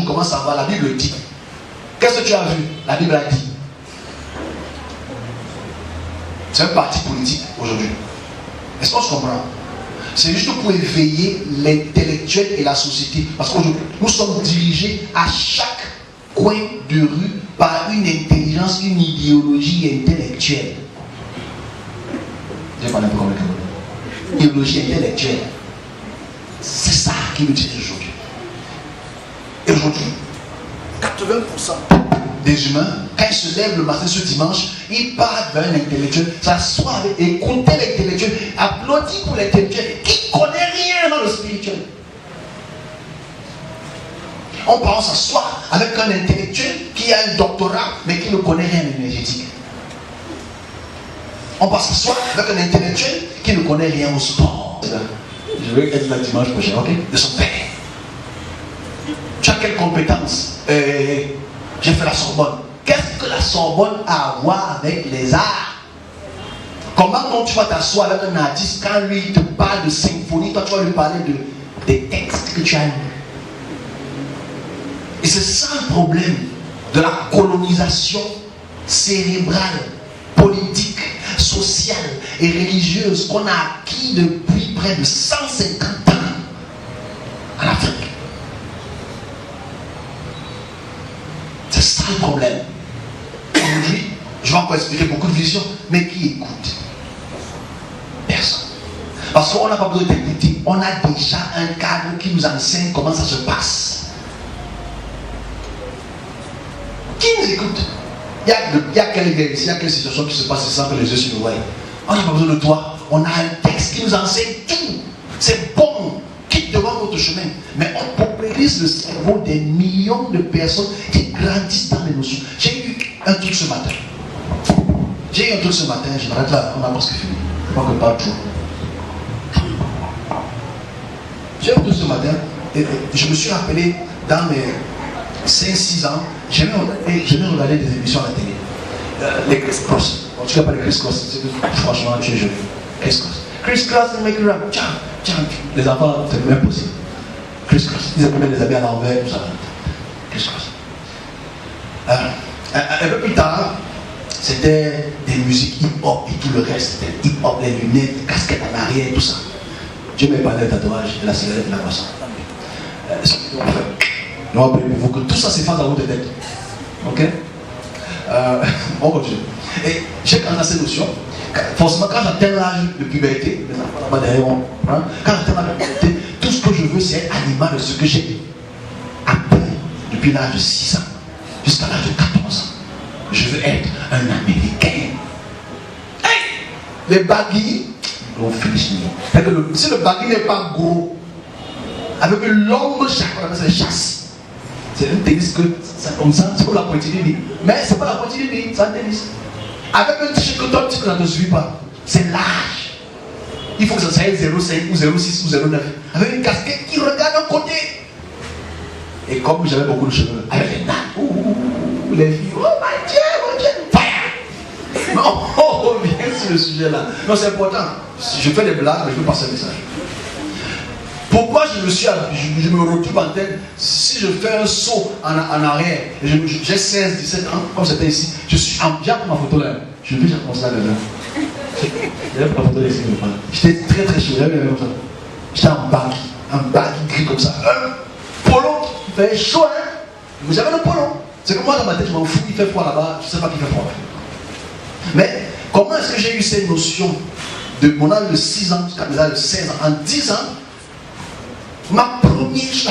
Comment ça va? La Bible dit. Qu'est-ce que tu as vu? La Bible a dit. C'est un parti politique aujourd'hui. Est-ce qu'on se comprend? C'est juste pour éveiller l'intellectuel et la société. Parce qu'aujourd'hui, nous sommes dirigés à chaque coin de rue par une intelligence, une idéologie intellectuelle. J'ai parlé un peu comme le Cameroun. Idéologie intellectuelle. C'est ça qui nous dirige aujourd'hui. Et aujourd'hui, 80% des humains, quand ils se lèvent le matin ce dimanche, ils partent vers un intellectuel, s'assoient avec, écouter l'intellectuel, applaudissent pour l'intellectuel qui ne connaît rien dans le spirituel. On part s'asseoir avec un intellectuel qui a un doctorat mais qui ne connaît rien en énergétique. On part s'asseoir avec un intellectuel qui ne connaît rien au sport. Je vais être là dimanche prochain, ok? De son père. Tu as quelle compétence? J'ai fait la Sorbonne. Qu'est-ce que la Sorbonne a à voir avec les arts? Comment quand tu vas t'asseoir avec un artiste, quand lui il te parle de symphonie, toi tu vas lui parler des textes que tu as lus. Et c'est ça le problème de la colonisation cérébrale, politique, sociale et religieuse qu'on a acquis depuis près de 150 ans en Afrique. C'est ça le problème. Aujourd'hui, je vais encore expliquer beaucoup de visions, mais qui écoute? Personne. Parce qu'on n'a pas besoin d'écouter. On a déjà un cadre qui nous enseigne comment ça se passe. Qui nous écoute? Il y a quelle guerre ici, il y a quelle situation qui se passe sans que les yeux se nous voient. On n'a pas besoin de toi. On a un texte qui nous enseigne tout. C'est bon. Quitte devant votre chemin. Mais on paupérise le cerveau des millions de personnes qui grandissent dans les notions. J'ai eu un truc ce matin. Je m'arrête là, on a presque fini. Je crois que pas trop. J'ai eu un truc ce matin. Et je me suis rappelé dans mes 5-6 ans, j'aimais regarder des émissions à la télé. Les Chris Cross. En tout cas, pas les Chris Cross. Franchement, tu es joli. Chris Cross. Chris Cross and make it rap. Tiens. Les enfants, c'est même possible. Chris Cross. Ils appellent les habits à l'envers, tout ça. Chris Cross. Un peu plus tard, c'était des musiques hip-hop et tout le reste. C'était hip-hop, les lunettes, les casquettes en arrière, tout ça. Dieu m'a parlé de tatouage, de la cigarette, de la boisson. On va prier pour vous que tout ça s'efface dans votre tête. Ok? On continue. Et j'ai quand même ces notions. Forcément, quand j'atteins l'âge de puberté, les enfants là-bas derrière moi, hein, quand j'atteins l'âge de puberté, tout ce que je veux, c'est être à l'image de ce que j'ai appris depuis l'âge de 6 ans jusqu'à l'âge de 14 ans. Je veux être un Américain. Hey! Les baggy, on finit. Si le baggy n'est pas gros, avec une longue chasse, on appelle ça chasse. C'est un tennis que ça comme ça, c'est pour la pointe du nez. Mais c'est pas la pointe du nez, c'est un tennis. Avec un t-shirt que toi, tu ne te suis pas. C'est l'âge. Il faut que ça soit 0,5 ou 0,6 ou 0,9. Avec une casquette qui regarde d'un côté. Et comme j'avais beaucoup de cheveux, avec les nains, les filles, oh mon Dieu, fire! Non, on revient sur le sujet là. Non, c'est important. Je fais des blagues, mais je veux passer un message. Pourquoi je me retrouve en tête? Si je fais un saut en arrière, j'ai 16, 17 ans, comme c'était ici, j'ai pris ma photo là. Je vais déjà commencer là dedans. J'ai pris ma photo là ici. J'étais très très chaud, j'avais comme ça. J'étais en baggy gris comme ça. Un polo, il fait chaud, hein? Mais j'avais le polo. C'est que moi dans ma tête, je m'en fous, il fait froid là-bas, je ne sais pas qui fait froid. Mais comment est-ce que j'ai eu cette notion de mon âge de 6 ans jusqu'à mes âges de 16 ans? En 10 ans, la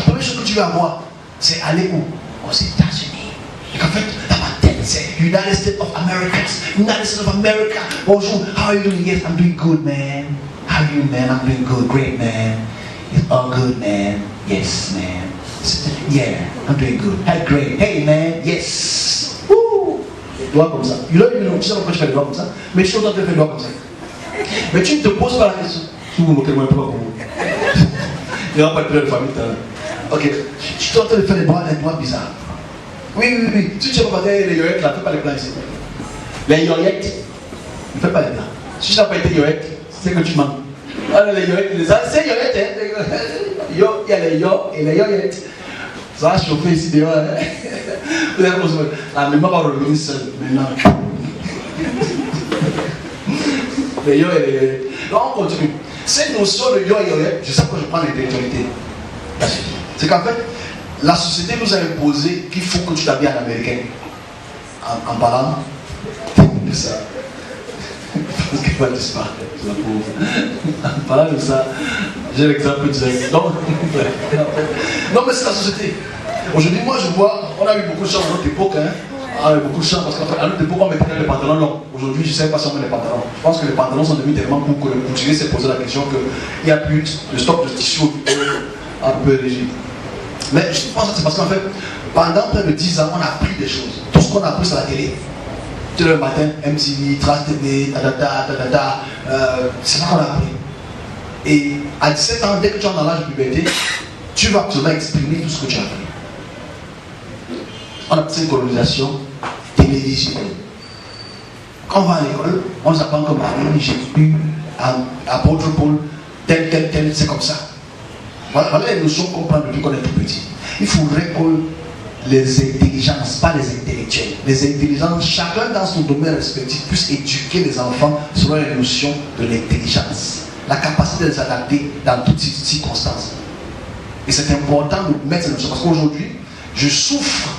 première chose que tu veux avoir, c'est aller où? Aux États-Unis. Et qu'en fait, dans ma tête, c'est United States of America. United States of America. Bonjour, how are you doing? Yes, I'm doing good, man. How are you, man? I'm doing good. Great, man. It's all good, man. Yes, man. Yeah, I'm doing good. Hey, great. Hey, man. Yes. Woo! Les doigts comme ça. Tu sais pourquoi je fais les doigts comme ça? Mais je suis content de faire les doigts comme ça. Mais tu ne te poses pas la question. Si vous moquez moi un peu comme vous. Il n'y aura pas de de famille. Ok. Tu es en train de faire des doigts bizarres. Oui. Si tu ne fais pas les yoyettes, là, fais pas les plans ici. Les yoyettes, ne fais pas les plans. Si tu n'as pas été yoyette, c'est que tu manques. Ah, les yoyettes, c'est yoyettes, hein. Il y a les yo et les yoyettes. Ça va chauffer ici dehors. Hein? La mémoire va revenir seule maintenant. Le yo et donc on continue. Cette notion de yo et je sais que je prends l'intellectualité. C'est qu'en fait, la société nous a imposé qu'il faut que tu t'habilles en américain. En parlant de ça. Parce qu'elle va disparaître, la pauvre. En parlant de ça, j'ai l'exemple direct. Non, mais c'est la société. Aujourd'hui, moi je vois, on a eu beaucoup de chance à notre époque. Hein. On a eu beaucoup de chance parce qu'à notre époque, on mettait les pantalons longs. Aujourd'hui, je ne sais pas si on met les pantalons. Je pense que les pantalons sont devenus tellement courts que le couturier s'est posé la question qu'il n'y a plus de stock de tissu un peu rigide. Mais je pense que c'est parce qu'en fait, pendant près de 10 ans, on a appris des choses. Tout ce qu'on a appris, c'est la télé. Tu sais, le matin, MTV, Trace TV, c'est ça qu'on a appris. Et à 17 ans, dès que tu es dans l'âge de puberté, tu vas absolument exprimer tout ce que tu as appris. On a fait une colonisation télévisuelle. Quand on va à l'école, on nous apprend comme Marie, Jésus, apôtre Paul, tel, c'est comme ça. Voilà les notions qu'on prend depuis qu'on est tout petit. Il faudrait que les intelligences, pas les intellectuels, les intelligences, chacun dans son domaine respectif, puisse éduquer les enfants selon les notions de l'intelligence, la capacité de s'adapter dans toutes circonstances. Et c'est important de mettre ces notions parce qu'aujourd'hui, je souffre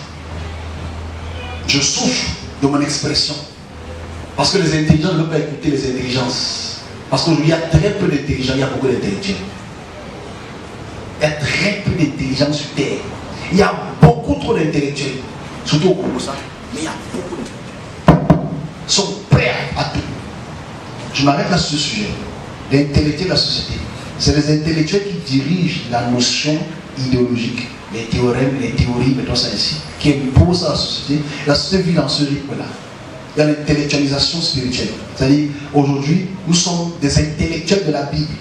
de mon expression. Parce que les intelligents ne veulent pas écouter les intelligences. Parce qu'aujourd'hui, il y a très peu d'intelligents, il y a beaucoup d'intellectuels. Il y a très peu d'intelligents sur Terre. Il y a beaucoup trop d'intellectuels. Surtout au Congo, ça. Mais il y a beaucoup d'intellectuels. Ils sont prêts à tout. Je m'arrête là sur ce sujet. L'intellectuel de la société. C'est les intellectuels qui dirigent la notion idéologique. Les théorèmes, les théories, mettons ça ici, qui imposent à la société. La société vit dans ce rythme-là. Il y a l'intellectualisation spirituelle. C'est-à-dire, aujourd'hui, nous sommes des intellectuels de la Bible.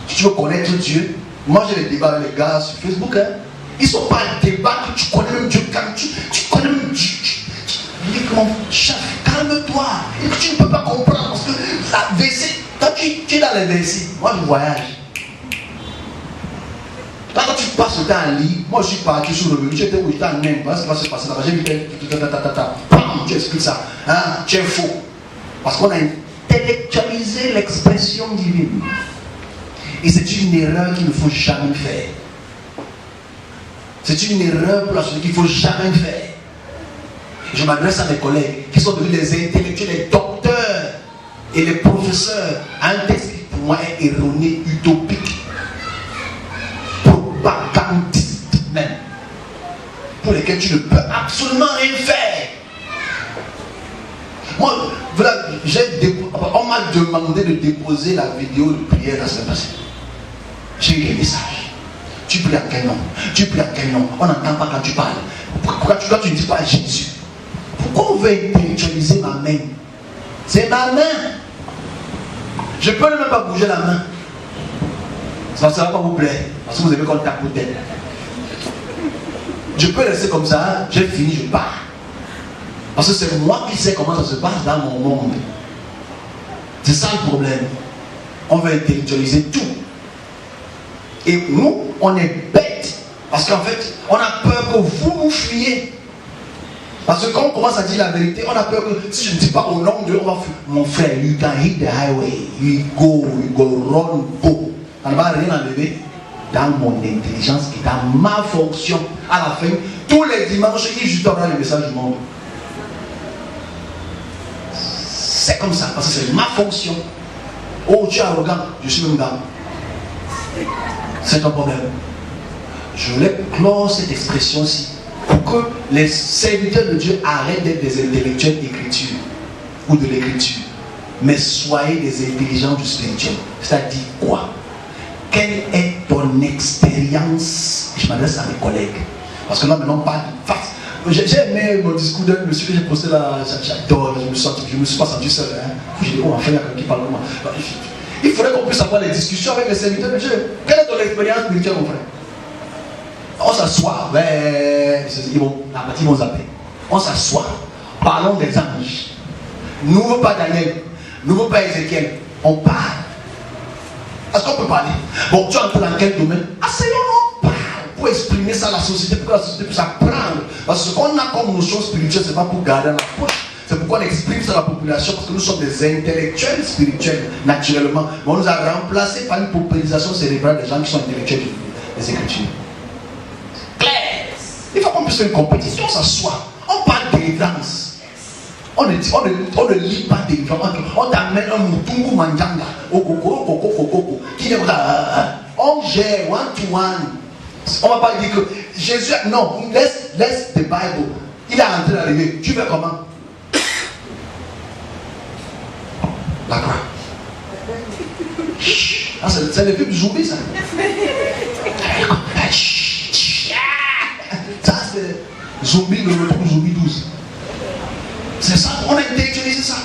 Si tu veux connaître Dieu, moi j'ai des débats avec les gars sur Facebook. Hein. Ils ne sont pas en débat que tu connais même Dieu. Quand tu connais même Dieu. Tu dis comment, chef, calme-toi. Et que tu ne peux pas comprendre. Parce que la verset, quand tu es dans les versets, moi je voyage. Quand tu passes le temps à lire, moi je suis parti sur le revenu, j'étais où j'étais en Inde, voilà ce qui va se passer là-bas, j'ai vu, tu expliques ça, hein, tu es faux. Parce qu'on a intellectualisé l'expression divine. Et c'est une erreur qu'il ne faut jamais faire. C'est une erreur pour la société qu'il ne faut jamais faire. Je m'adresse à mes collègues qui sont devenus les intellectuels, les docteurs et les professeurs. Un texte qui pour moi est erroné, utopique. Propagandiste même, pour lesquels tu ne peux absolument rien faire. Moi, voilà, on m'a demandé de déposer la vidéo de prière la semaine passée. J'ai eu des messages. Tu pries à quel nom? Tu pries à quel nom? On n'entend pas quand tu parles. Pourquoi tu ne dis pas Jésus? Pourquoi on veut intellectualiser ma main? C'est ma main. Je peux même pas bouger la main. Ça ne va pas vous plaire, parce que vous avez qu'on tape au tête. Je peux rester comme ça, j'ai fini, je pars. Parce que c'est moi qui sais comment ça se passe dans mon monde. C'est ça le problème. On veut intellectualiser tout. Et nous, on est bêtes. Parce qu'en fait, on a peur que vous nous fuyiez. Parce que quand on commence à dire la vérité, on a peur que si je ne dis pas au nom de Dieu, on va fuir. Mon frère, you can hit the highway. You go, run, go. On ne va rien enlever dans mon intelligence et dans ma fonction. À la fin, tous les dimanches, je dois avoir le message du monde. C'est comme ça, parce que c'est ma fonction. Oh, tu es arrogant, je suis même dans. C'est un problème. Je voulais clore cette expression-ci pour que les serviteurs de Dieu arrêtent d'être des intellectuels d'écriture ou de l'écriture, mais soyez des intelligents du spirituel. C'est-à-dire quoi? Quelle est ton expérience? Je m'adresse à mes collègues. Parce que là, maintenant, on parle de face. J'ai aimé mon discours d'un monsieur que j'ai posté là. J'adore. Je ne me suis pas senti seul. Hein. J'ai dit, oh, enfin, il y a quelqu'un qui parle comme moi. Il faudrait qu'on puisse avoir des discussions avec les serviteurs de Dieu. Quelle est ton expérience spirituelle, mon frère? On s'assoit. Ils vont zapper. On s'assoit. Parlons des anges. N'ouvre pas Daniel. N'ouvre pas Ézéchiel. On parle. Est-ce qu'on peut parler? Bon, tu entres dans quel domaine? Asseyons-nous, on parle. pour exprimer ça à la société, pour que la société puisse apprendre. Parce que ce qu'on a comme notion spirituelle, ce n'est pas pour garder la poche. C'est pourquoi on exprime ça à la population, parce que nous sommes des intellectuels spirituels, naturellement. Mais on nous a remplacés par une paupérisation cérébrale des gens qui sont intellectuels des Écritures. Claire. Il faut qu'on puisse faire une compétition, ça soit. On parle de délivrance. On ne lit pas des livres. On t'amène un moutungu manjanga. Qui est là? On gère one-to-one. On ne va pas dire que Jésus. Non, laisse the Bible. Il est en train d'arriver. Tu fais comment? La croix. Ah, c'est le film du zombie, ça. Ça, c'est zombie, le retour zombie 12. C'est ça, on a intellectualisé ça.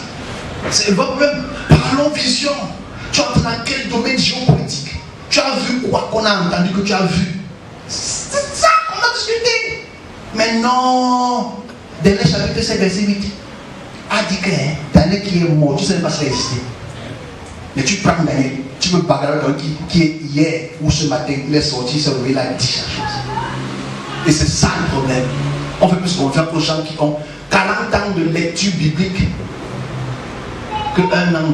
C'est le problème. Parlons vision. Tu entres dans quel domaine géopolitique? Tu as vu quoi qu'on a entendu que tu as vu? C'est ça qu'on a discuté. Mais non. Dernier chapitre 7, verset 8. A dit que Daniel qui est mort, tu ne sais pas si il existé. Mais tu prends Daniel, tu peux bagarrer quelqu'un qui est hier ou ce matin, il est sorti, il s'est réveillé, il a dit la chose. Et c'est ça le problème. On fait plus confiance aux gens qui ont 40 ans de lecture biblique que 1 an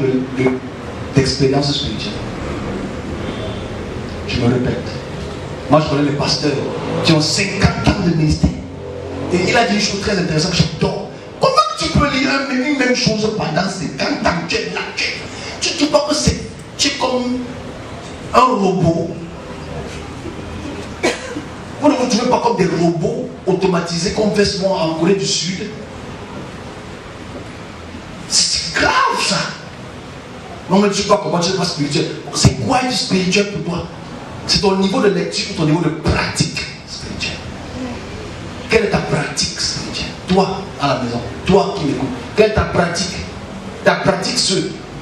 d'expérience spirituelle. Je me répète. Moi, je connais les pasteurs qui ont 50 ans de ministère. Et il a dit une chose très intéressante que j'adore. Comment tu peux lire une même chose pendant 50 ans? Tu es là, tu vois que tu es comme un robot. Vous ne vous trouvez pas comme des robots automatisés comme fait souvent en Corée du Sud? C'est grave ça. Non mais tu sais pas comment tu n'es pas spirituel. C'est quoi être spirituel pour toi? C'est ton niveau de lecture ou ton niveau de pratique spirituelle. Quelle est ta pratique spirituelle? Toi à la maison, toi qui m'écoutes, quelle est ta pratique? Ta pratique se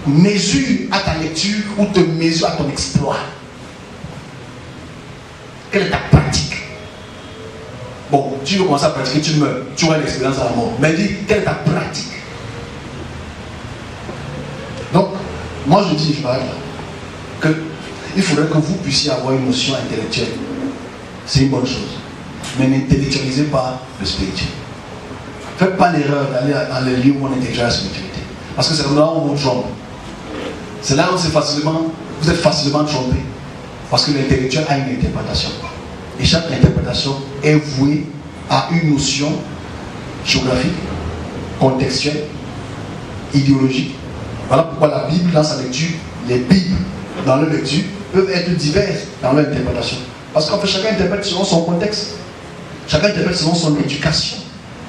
mesure à ta lecture ou te mesure à ton exploit? Quelle est ta pratique? Bon, tu veux commencer à pratiquer, tu meurs, tu auras l'expérience à la mort. Mais dis, quelle est ta pratique? Donc, moi je dis, je m'arrête là, qu'il faudrait que vous puissiez avoir une notion intellectuelle. C'est une bonne chose. Mais n'intellectualisez pas le spirituel. Faites pas l'erreur d'aller dans les lieux où on intellectualise la spiritualité. Parce que c'est là où on vous trompe. C'est là où vous êtes facilement trompé. Parce que l'intellectuel a une interprétation. Et chaque interprétation est vouée à une notion géographique, contextuelle, idéologique. Voilà pourquoi la Bible, dans sa lecture, les Bibles, dans leur lecture, peuvent être diverses dans leur interprétation. Parce qu'en fait, chacun interprète selon son contexte. Chacun interprète selon son éducation.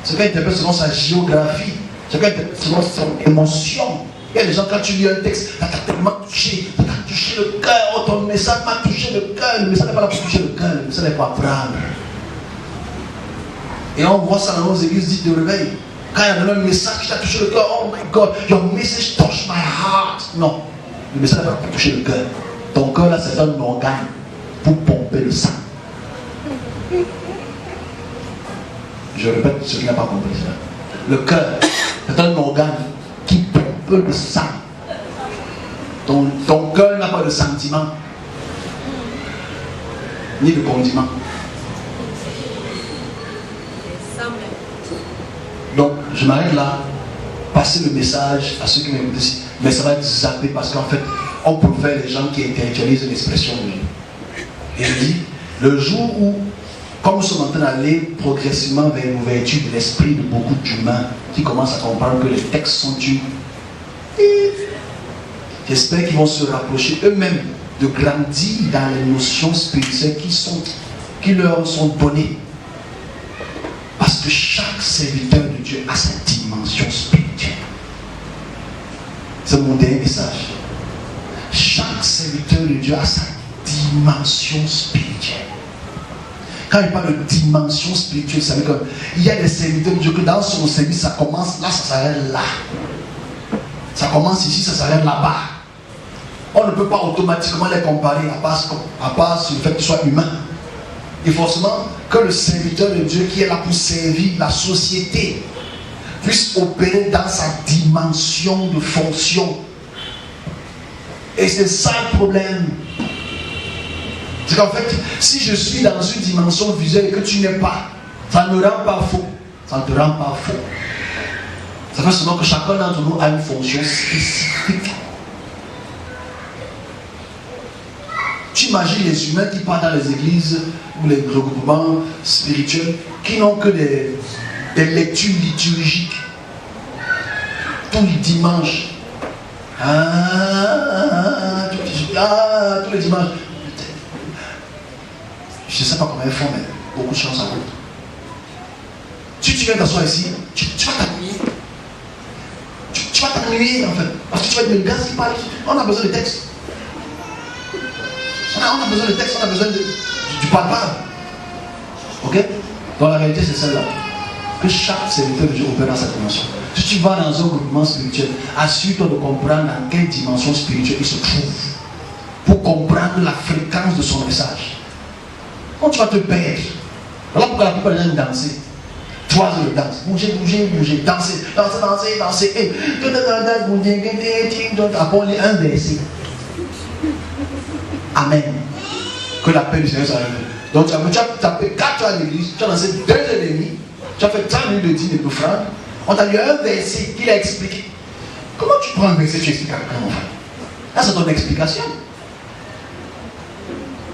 Chacun interprète selon sa géographie. Chacun interprète selon son émotion. Il y a des gens, quand tu lis un texte, ça t'a tellement touché, ça t'a touché le cœur. Oh, ton message m'a touché le cœur. Le message n'est pas là pour toucher le cœur, le message n'est pas pour apprendre. Et on voit ça dans nos églises dites de réveil. Quand il y a un message qui t'a touché le cœur, oh my God, your message touched my heart. Non, le message n'est pas pour toucher le cœur. Ton cœur là, c'est un organe pour pomper le sang. Je répète ce qui n'a pas compris ça. Le cœur, c'est un organe qui pompe le sang. Ton cœur n'a pas de sentiment, ni de condiment. Donc, je m'arrête là, passer le message à ceux qui m'écoutent ici, mais ça va être zappé parce qu'en fait, on peut faire les gens qui intellectualisent l'expression de Dieu. Et je dis, le jour où, comme nous sommes en train d'aller progressivement vers l'ouverture de l'esprit de beaucoup d'humains qui commencent à comprendre que les textes sont durs, j'espère qu'ils vont se rapprocher eux-mêmes de grandir dans les notions spirituelles qui leur sont données. Parce que chaque serviteur de Dieu a sa dimension spirituelle. C'est mon dernier message. Chaque serviteur de Dieu a sa dimension spirituelle. Quand il parle de dimension spirituelle, ça veut dire qu'il y a des serviteurs de Dieu que dans son service, ça commence là, ça s'arrête là. Ça commence ici, ça s'arrête là-bas. On ne peut pas automatiquement les comparer à part sur le fait qu'ils soient humains. Et forcément, que le serviteur de Dieu qui est là pour servir la société puisse opérer dans sa dimension de fonction. Et c'est ça le problème. C'est qu'en fait, si je suis dans une dimension visuelle et que tu n'es pas, ça ne me rend pas faux. Ça ne te rend pas faux. Ça fait seulement que chacun d'entre nous a une fonction spécifique. Tu imagines les humains qui partent dans les églises ou les regroupements spirituels qui n'ont que des lectures liturgiques tous les dimanches. Tous les dimanches. Je ne sais pas comment ils font, mais beaucoup de choses à route. Si tu viens t'asseoir ici, tu vas t'ennuyer. Tu vas t'ennuyer en fait. Parce que tu vas être le gars qui parle. On a besoin de textes. On a besoin de textes, on a besoin du parle-parle. Ok? Donc la réalité c'est celle-là. Que chaque serviteur de Dieu opère dans cette dimension. Si tu vas dans un groupement spirituel, assure-toi de comprendre dans quelle dimension spirituelle il se trouve. Pour comprendre la fréquence de son message. Quand tu vas te perdre. Voilà pourquoi la plupart des gens dansent. 3 heures de danse. Bouger, danser. Et après on lit un verset. Amen. Que la paix du Seigneur soit avec nous. Donc tu as tapé 4 heures à l'église, tu as dansé 2 heures et demie, tu as fait 30 minutes de dîner et d'offrande. On t'a lu un verset qu'il a expliqué. Comment tu prends un verset et tu expliques à quelqu'un, mon frère? Là c'est ton explication.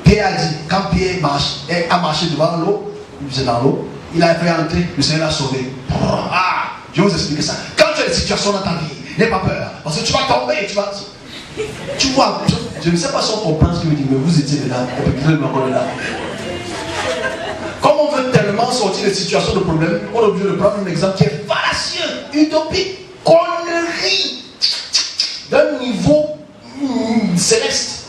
Pierre a dit, quand Pierre a marché devant l'eau, c'est dans l'eau, il a fait entrer, le Seigneur l'a sauvé. Ah, je vais vous expliquer ça. Quand tu as des situations dans ta vie, n'aie pas peur. Parce que tu vas tomber et tu vas. Tu vois, je ne sais pas si on comprend ce qu'il me dit, mais vous étiez dedans, et puis vous êtes encore dedans. Comme on veut tellement sortir des situations de problème, on est obligé de prendre un exemple qui est fallacieux, utopique, connerie, d'un niveau céleste.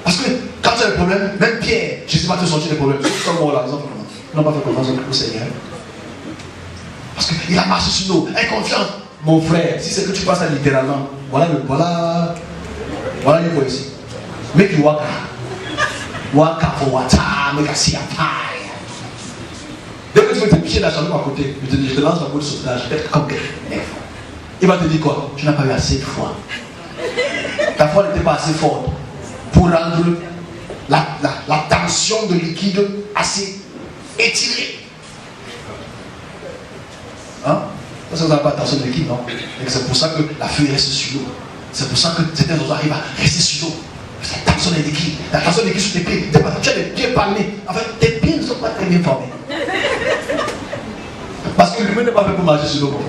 Parce que quand tu as des problèmes, même Pierre, je ne sais pas te sortir des problèmes. Comme moi, là, exemple, ils n'ont pas fait confiance au Seigneur. Parce qu'il a marché sur l'eau, inconfiance. Mon frère, si c'est que tu passes ça littéralement, voilà les poésies. Make you waka. Waka for water, make a see a fire. Dès que tu veux te picher la chambre à côté, je te lance un coup de sauvetage, peut-être comme quelqu'un. Il va te dire quoi? Tu n'as pas eu assez de foi. Ta foi n'était pas assez forte pour rendre la tension de liquide assez étirée. Hein? Parce que vous n'avez pas attention de l'équipe, non? Et c'est pour ça que la feuille reste sur l'eau. C'est pour ça que certains oiseaux arrivent à rester sur l'eau. La tension de l'équipe. La tension de l'équipe sur tes pieds. Tu as les pieds palmés. En fait, tes pieds ne sont pas très bien formés. Parce que l'humain n'est pas fait pour marcher sur l'eau.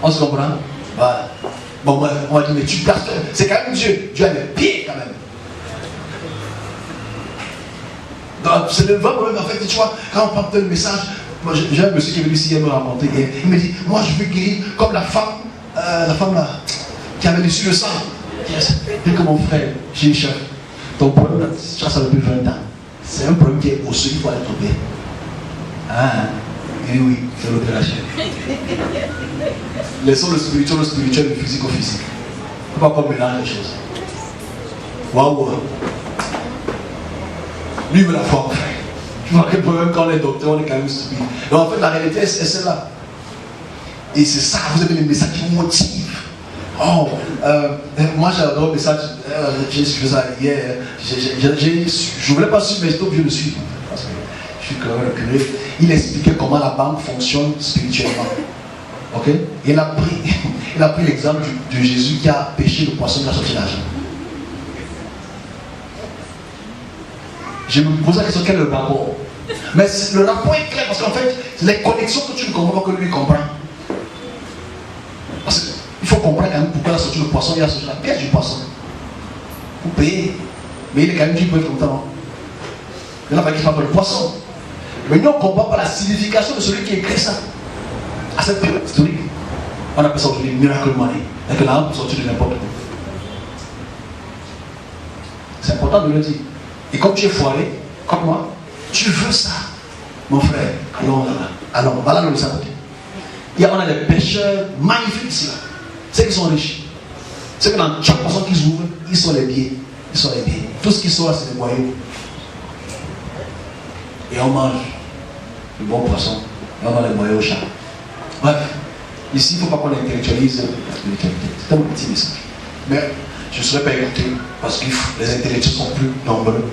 On se comprend? Voilà. Bon, bref, on va dire, mais tu places. C'est quand même Dieu. Dieu a des pieds quand même. Donc, c'est le vrai problème. En fait, tu vois, quand on porte le message. Moi, j'ai un monsieur qui est venu ici me raconter hier. Il me dit, moi je veux guérir comme la femme là, qui avait reçu le sang. Dit que mon frère, j'ai une chef. Ton problème, ça depuis 20 ans. C'est un problème qui est osseux, il faut aller trouver. Ah, oui, c'est l'opération. Laissons le spirituel, le physique au physique. Il ne faut pas qu'on mélange les choses. Waouh. Lui, il veut la foi, mon frère. Tu vois quel problème quand on est docteur, on est quand même stupide. Donc en fait, la réalité, c'est celle-là. Et c'est ça, vous avez les messages qui vous motivent. Oh, moi j'adore le message, j'ai suivi ça hier. Je ne voulais pas suivre, mais j'étais obligé de suivre. Parce que je suis quand même curieux. Il expliquait comment la banque fonctionne spirituellement. Ok? Il a pris l'exemple de Jésus qui a pêché le poisson, qui a sorti l'argent. Je me pose la question, quel est le rapport? Mais le rapport est clair parce qu'en fait, les connexions que tu ne comprends pas que lui comprend. Parce qu'il faut comprendre quand même pourquoi il a sorti le poisson, il a sorti la pièce du poisson. Pour payer. Mais il est quand même dit qu'il peut être content. Il n'a pas qu'il parle le poisson. Mais nous, on ne comprend pas la signification de celui qui écrit ça. À cette période historique. On appelle ça aujourd'hui miracle money. Et que l'argent peut sortir de n'importe où. C'est important de le dire. Et comme tu es foiré, comme moi, tu veux ça, mon frère. Alors, voilà le salut. On a des pêcheurs magnifiques ici. Ceux qui sont riches. Ceux que dans chaque personne qu'ils ouvrent, ils sont les biais. Ils sont les biais. Tout ce qui sort là, c'est des boyaux. Et on mange le bon poisson. Et on mange les boyaux au chat. Bref, ici, il ne faut pas qu'on intellectualise l'intellectualité. C'est un petit message. Mais je ne serais pas écouté parce que les intellectuels sont plus nombreux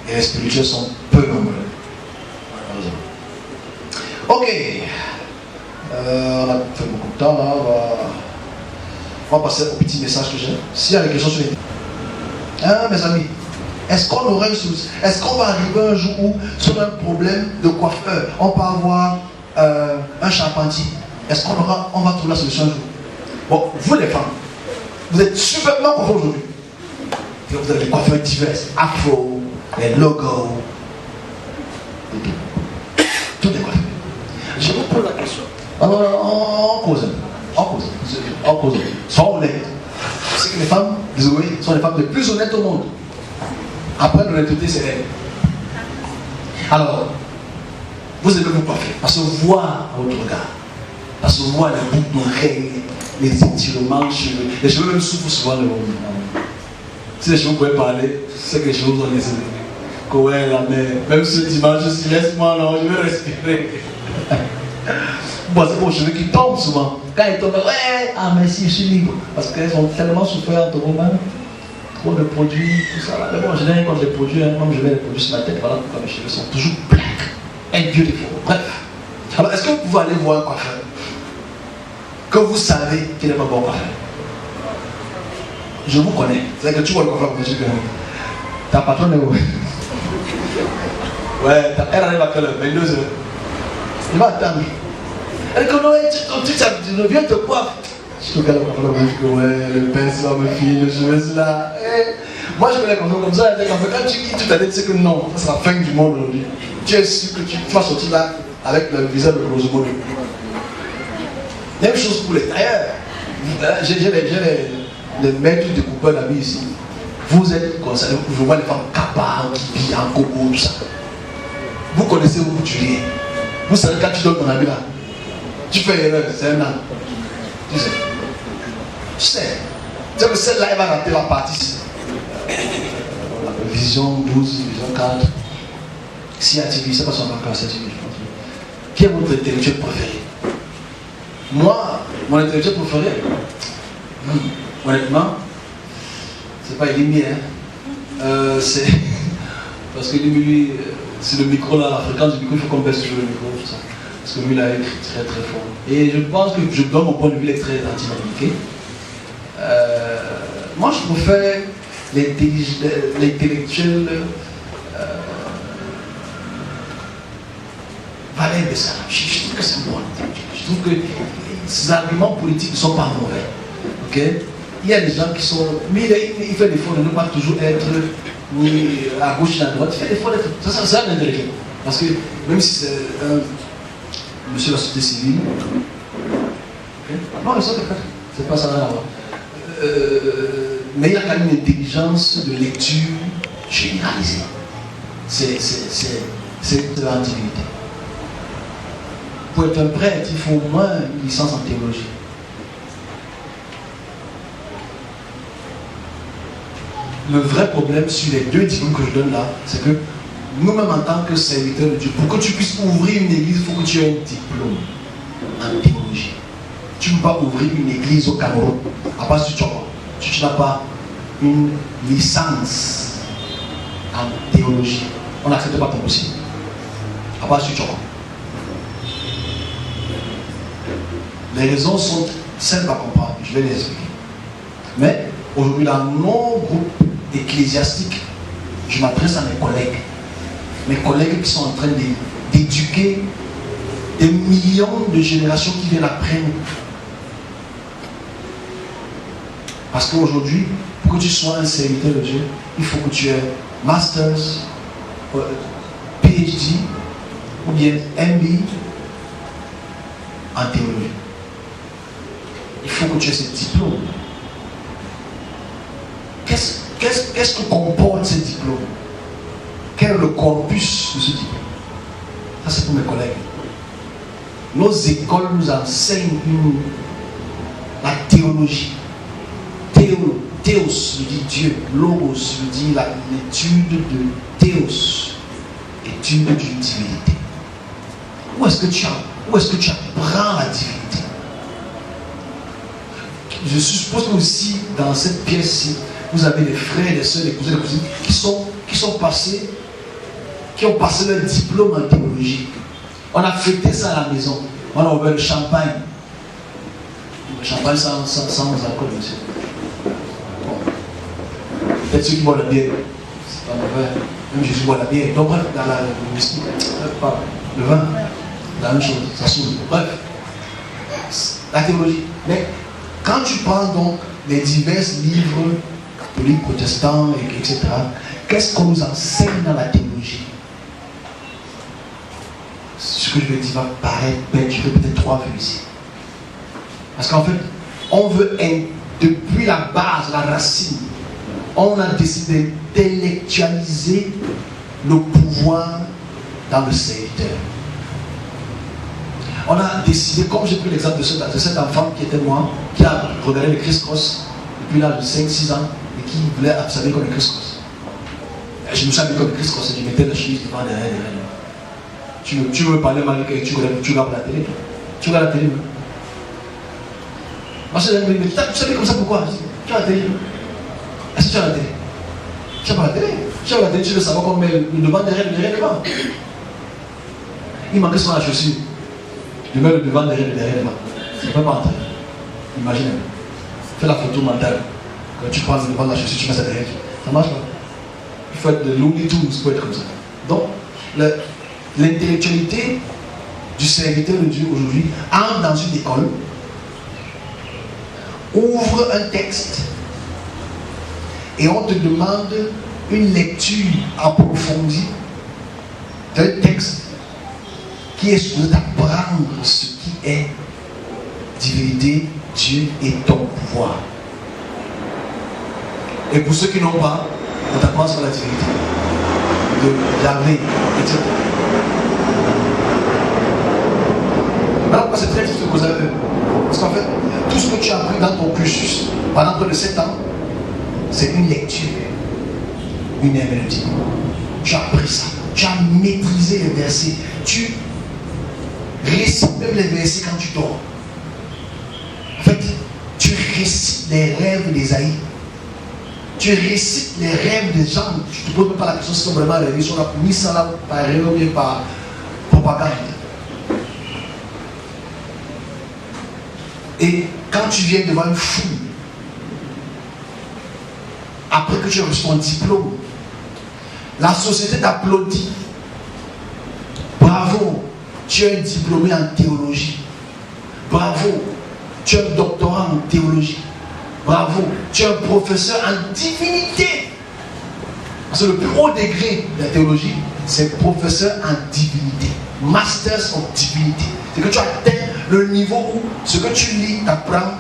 et les spirituels sont peu nombreux. Ok. On a fait beaucoup de temps là. On va passer au petit message que j'ai. S'il y a des questions sur les... Hein, mes amis, est-ce qu'on aura une solution? Est-ce qu'on va arriver un jour où, sur un problème de coiffeur, on peut avoir un charpentier? Est-ce qu'on va trouver la solution un jour? Bon, vous les femmes, vous êtes superbement coiffés aujourd'hui. Vous avez des coiffeurs divers, afro, les logos, tout est coiffé. Je vous pose la question. En cause. Sois honnête. C'est que les femmes, désolé, sont les femmes les plus honnêtes au monde. Après l'honnêteté, c'est elles. Alors, vous allez vous coiffer. Parce que vous voyez à votre regard. Parce que vous voyez les boucles d'oreilles, les étirements de cheveux. Les cheveux même souffrent souvent de l'homme. Si les cheveux pouvaient parler, c'est que les cheveux ont laissé. Ouais, la mère. Même ce dimanche, je dis laisse-moi, non, je vais respirer. Bon, c'est pour les cheveux qui tombent souvent. Quand ils tombent, ouais, ah merci, je suis libre. Parce qu'elles ont tellement souffert de vous-même. Trop de produits, tout ça. Mais bon, je n'ai rien contre les produits, hein. Comme je mets les produits sur ma tête, voilà pourquoi mes cheveux sont toujours black and beautiful. Bref. Alors, est-ce que vous pouvez aller voir un coiffeur que vous savez qu'il n'est pas bon coiffeur? Je vous connais. C'est que tu vois le coiffeur, je connais. Ta patronne est où? Ouais, elle arrive à quelle heure? 22h. Il va attendre. Elle dit que non, viens te coiffe. Je regarde le coiffeur, je dis que ouais, le pinceau, ma fille, le cheveu, c'est là. Moi, je connais comme ça. Quand tu quittes, tu t'as dit que non, ça sera la fin du monde aujourd'hui. Tu es sûr que tu vas sortir là avec le visage de Rosemont. Même chose pour les tailleurs. J'ai les maîtres de coupeurs d'habits ici. Vous êtes comme ça, je vois les femmes capables, qui vivent en coco, tout ça. Vous connaissez où vous tuez. Vous savez quand tu donnes ton habit là, tu fais erreur, c'est un an. Tu sais. Tu sais. Tu sais que celle-là, elle va rater la partie. Vision 12, vision 4. Si à TV, c'est pas son encore, c'est TV, je pense. Qui est votre intellectuel préféré? Moi, mon intellectuel préféré, honnêtement, c'est pas Elimi, hein. C'est. Parce que lui, c'est le micro là, la fréquence du micro, il faut qu'on baisse toujours le micro, tout ça. Parce que lui, il a écrit très très fort. Et je pense que je donne mon point de vue, il est très anti-américain. Moi, je préfère l'intellectuel Valère de ça. Je trouve que c'est un bon intellectuel. Je trouve que ses arguments politiques ne sont pas mauvais. Okay? Il y a des gens qui sont. Mais il fait l'effort de ne pas toujours être ni à gauche ni à droite. Il fait l'effort d'être. Ça, c'est un intellectuel. Parce que même si c'est un monsieur de la société civile. Okay? Non, mais ça, c'est pas ça à voir. Mais il y a quand même une intelligence de lecture généralisée. C'est de l'antiquité. Pour être un prêtre, il faut au moins une licence en théologie. Le vrai problème sur les deux diplômes que je donne là, c'est que nous-mêmes en tant que serviteurs de Dieu, pour que tu puisses ouvrir une église, il faut que tu aies un diplôme en théologie. Tu ne peux pas ouvrir une église au Cameroun, à part si tu n'as pas une licence en théologie. On n'accepte pas ton dossier. À part si tu Les raisons sont simples à comprendre, je vais les expliquer. Mais aujourd'hui, dans nos groupes ecclésiastiques, je m'adresse à mes collègues qui sont en train d'éduquer des millions de générations qui viennent après nous. Parce qu'aujourd'hui, pour que tu sois un serviteur de Dieu, il faut que tu aies Masters, PhD ou bien MBA en théologie. Il faut que tu aies ce diplôme. Qu'est-ce que comporte ce diplôme? Quel est le corpus de ce diplôme? Ça, c'est pour mes collègues. Nos écoles nous enseignent la théologie. Théos veut dire Dieu. Logos veut dire l'étude de Théos. Étude d'une divinité. Où est-ce que tu apprends la divinité? Je suppose que aussi dans cette pièce-ci, vous avez des frères, des soeurs, des cousins, des cousines qui sont passés qui ont passé leur diplôme en théologie. On a fêté ça à la maison. On a ouvert le champagne. Le champagne sans alcool, monsieur. Bon. Peut-être ceux qui boivent la bière. C'est pas mauvais. Même Jésus boit la bière. Donc, bref, dans le whisky, le vin, la même chose. Ça saoule. Bref. La théologie. Mais quand tu prends donc les divers livres catholiques, protestants, etc., qu'est-ce qu'on nous enseigne dans la théologie? Ce que je vais dire va paraître bête, je vais peut-être trop vu ici. Parce qu'en fait, on veut, depuis la base, la racine, on a décidé d'intellectualiser le pouvoir dans le serviteur. On a décidé, comme j'ai pris l'exemple de cet enfant qui était moi, qui a regardé le Christ-Cross depuis l'âge de 5-6 ans et qui voulait savoir comme le Christ-Cross. Je me suis habillé comme le Christ-Cross et je mettais la chemise devant derrière. Tu veux parler mal avec tu regardes la télé. Tu regardes la télé. Moi, je dis, mais tu savais comme ça pourquoi? Tu as la télé. Est-ce que tu as la télé? Tu n'as pas la télé. Tu as la télé, tu veux savoir comment le devant derrière, le derrière devant. Il manquait sur la chaussure. Je mets le devant derrière, le derrière devant. Ça ne peut pas entrer. Imagine. Fais la photo mentale. Quand tu prends le devant de la chaussure, tu mets ça derrière. Ça marche pas. Il faut être de Looney Tunes pour être comme ça. Donc, l'intellectualité du serviteur de Dieu aujourd'hui entre dans une école, ouvre un texte et on te demande une lecture approfondie d'un texte qui est supposé t'apprendre ce qui est divinité, Dieu et ton pouvoir. Et pour ceux qui n'ont pas, on t'apprend sur la divinité, de laver, etc. Alors, c'est très difficile que vous avez. Parce qu'en fait, tout ce que tu as appris dans ton cursus pendant près de 7 ans, c'est une lecture, une herméneutique. Tu as appris ça, tu as maîtrisé les versets, tu récites même les versets quand tu dors. En fait, tu récites les rêves d'Ésaïe. Tu récites les rêves des gens. Tu ne te poses même pas la question si sont vraiment rêvés. Ils sont là, mis ça là par rêve ou bien par propagande. Et quand tu viens devant une foule, après que tu as reçu ton diplôme, la société t'applaudit. Bravo, tu es un diplômé en théologie. Bravo, tu es un doctorat en théologie. Bravo, tu es un professeur en divinité. Parce que le plus haut degré de la théologie, c'est professeur en divinité. Masters of Divinity. C'est que tu atteins le niveau où ce que tu lis t'apprend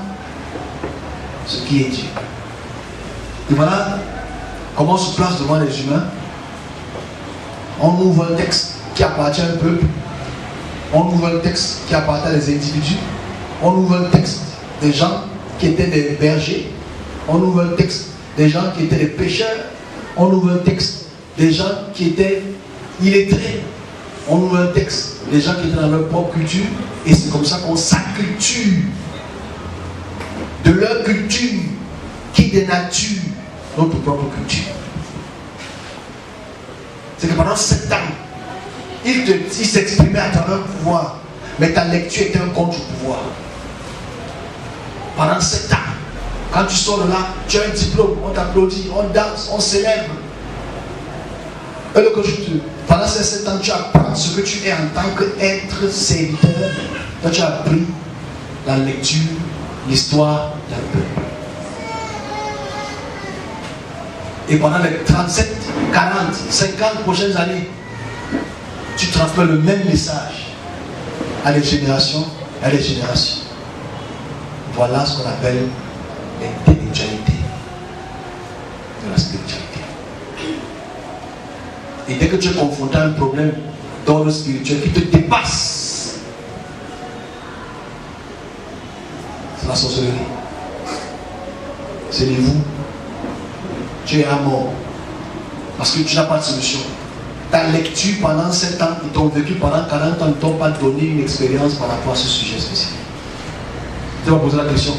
ce qui est Dieu. Et voilà comment on se place devant les humains. On ouvre un texte qui appartient à un peuple. On ouvre un texte qui appartient à des individus. On ouvre un texte des gens qui étaient des bergers. On ouvre un texte des gens qui étaient des pêcheurs. On ouvre un texte des gens qui étaient illettrés. On ouvre un texte des gens qui étaient dans leur propre culture. Et c'est comme ça qu'on s'acculture de leur culture qui dénature notre propre culture. C'est que pendant 7 ans, il s'exprimait à travers le pouvoir, mais ta lecture était un contre-pouvoir. Pendant 7 ans, quand tu sors de là, tu as un diplôme, on t'applaudit, on danse, on célèbre. Et le coach, pendant ces 7 ans, tu apprends ce que tu es en tant qu'être serviteur. Toi, tu as appris la lecture, l'histoire d'un peuple. Et pendant les 37, 40, 50 prochaines années, tu transmets le même message à des générations, à des générations. Voilà ce qu'on appelle l'intellectualité de la spiritualité. Et dès que tu es confronté à un problème d'ordre spirituel qui te dépasse, c'est la sorcellerie. C'est les vous. Tu es à mort. Parce que tu n'as pas de solution. Ta lecture pendant 7 ans, ils t'ont vécu pendant 40 ans, ils ne t'ont pas donné une expérience par rapport à ce sujet spécifique. Tu vas poser la question.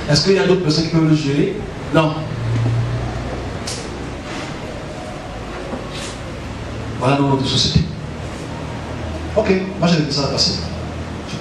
Est-ce qu'il y a d'autres personnes qui peuvent le gérer? Non. Voilà notre société. Ok, moi j'ai laissé ça passer.